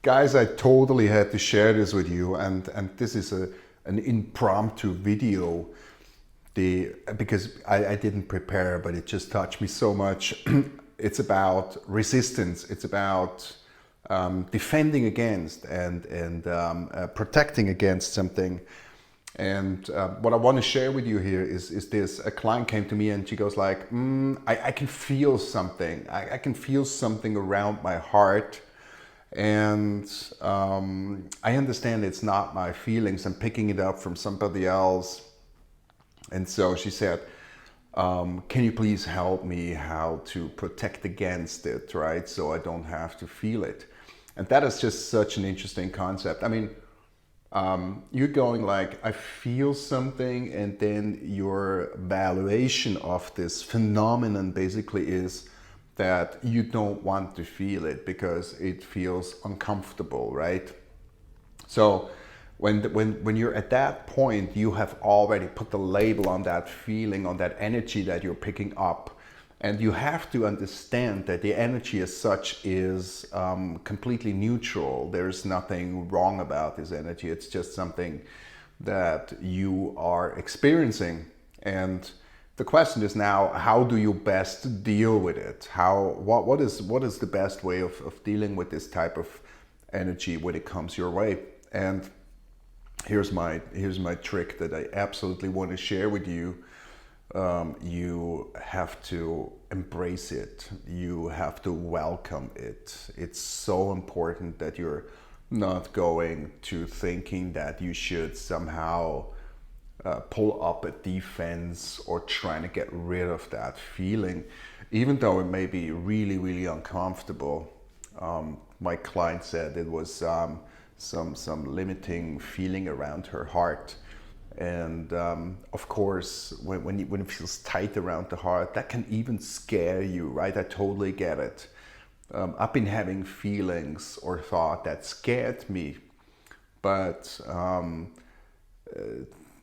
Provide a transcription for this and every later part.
Guys, I totally had to share this with you, and this is an impromptu video. Because I didn't prepare, but it just touched me so much. It's about resistance. It's about defending against and protecting against something. And what I want to share with you here is this. A client came to me and she goes like, I can feel something. I can feel something around my heart. And I understand it's not my feelings. I'm picking it up from somebody else. And so she said, can you please help me how to protect against it, right? So I don't have to feel it. And that is just such an interesting concept. I mean, you're going like, I feel something, and then your valuation of this phenomenon basically is that you don't want to feel it because it feels uncomfortable, right? So when you're at that point, you have already put the label on that feeling, on that energy that you're picking up. And you have to understand that the energy as such is completely neutral. There's nothing wrong about this energy. It's just something that you are experiencing. And the question is now, how do you best deal with it? What is the best way of dealing with this type of energy when it comes your way? And here's my trick that I absolutely want to share with you. You have to embrace it. You have to welcome it. It's so important that you're not going to thinking that you should somehow pull up a defense or trying to get rid of that feeling, even though it may be really, really uncomfortable. My client said it was some limiting feeling around her heart. And of course, when it feels tight around the heart, that can even scare you, right? I totally get it. I've been having feelings or thought that scared me, but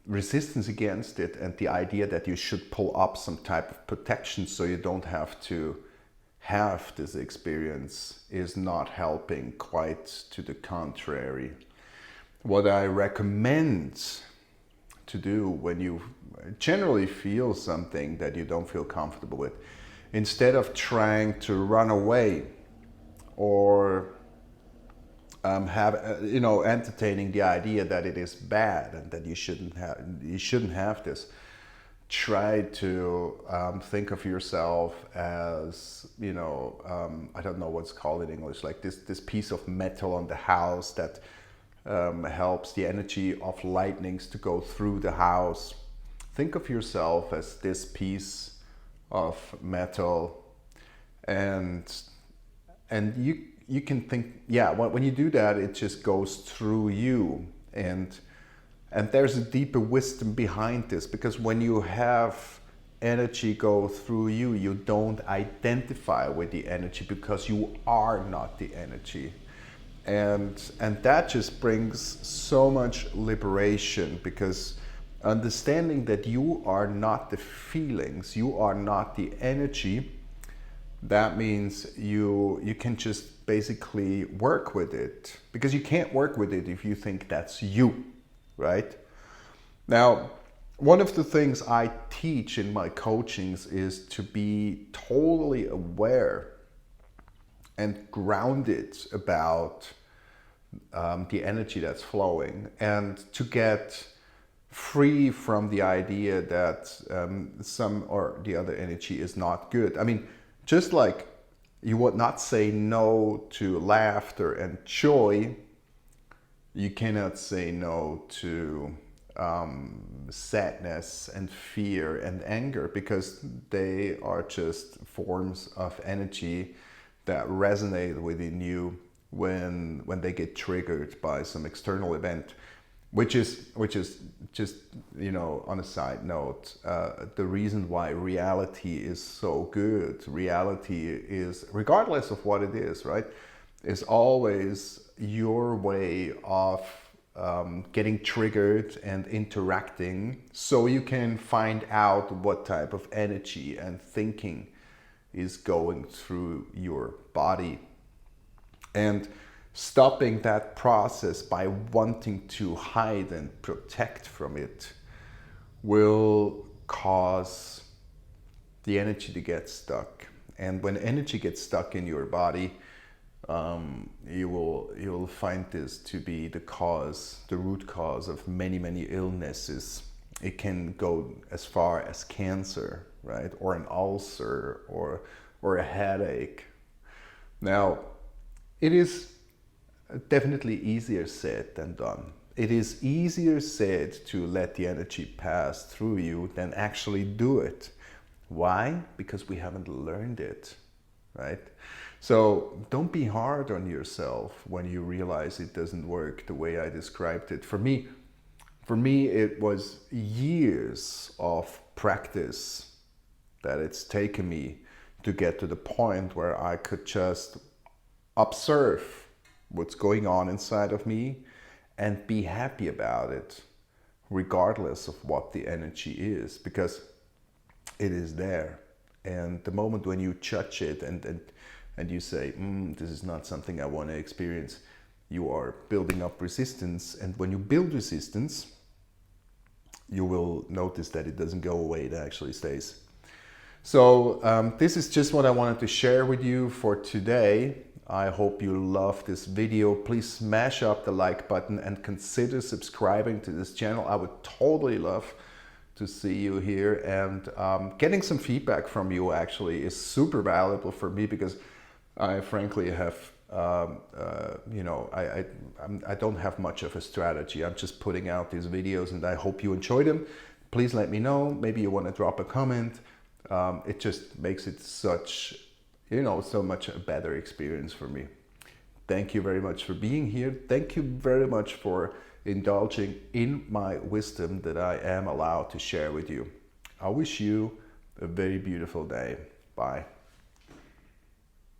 resistance against it and the idea that you should pull up some type of protection so you don't have to have this experience is not helping, quite to the contrary. What I recommend to do when you generally feel something that you don't feel comfortable with, instead of trying to run away or have entertaining the idea that it is bad and that you shouldn't have this, try to think of yourself as, I don't know what's called in English, like this piece of metal on the house that helps the energy of lightnings to go through the house. Think of yourself as this piece of metal, and you can think, when you do that, it just goes through you, and there's a deeper wisdom behind this, because when you have energy go through you, you don't identify with the energy because you are not the energy. And that just brings so much liberation, because understanding that you are not the feelings, you are not the energy, that means you can just basically work with it, because you can't work with it if you think that's you, right? Now, one of the things I teach in my coachings is to be totally aware and grounded about the energy that's flowing, and to get free from the idea that some or the other energy is not good. I mean, just like you would not say no to laughter and joy, you cannot say no to sadness and fear and anger, because they are just forms of energy that resonate within you when they get triggered by some external event, which is just, on a side note, the reason why reality is so good. Reality is, regardless of what it is, right, is always your way of getting triggered and interacting, so you can find out what type of energy and thinking is going through your body. And stopping that process by wanting to hide and protect from it will cause the energy to get stuck. And when energy gets stuck in your body, you will find this to be the root cause of many illnesses. It can go as far as cancer, right, or an ulcer, or a headache. Now, it is definitely easier said than done. It is easier said to let the energy pass through you than actually do it. Why? Because we haven't learned it, right? So don't be hard on yourself when you realize it doesn't work the way I described it. For me, it was years of practice that it's taken me to get to the point where I could just observe what's going on inside of me and be happy about it, regardless of what the energy is, because it is there. And the moment when you judge it and you say, this is not something I want to experience, you are building up resistance. And when you build resistance, you will notice that it doesn't go away, it actually stays. So this is just what I wanted to share with you for today. I hope you love this video. Please smash up the like button and consider subscribing to this channel. I would totally love to see you here, and getting some feedback from you actually is super valuable for me, because I frankly have I don't have much of a strategy. I'm just putting out these videos and I hope you enjoy them. Please let me know. Maybe you want to drop a comment. It just makes it such, so much a better experience for me. Thank you very much for being here. Thank you very much for indulging in my wisdom that I am allowed to share with you. I wish you a very beautiful day. Bye.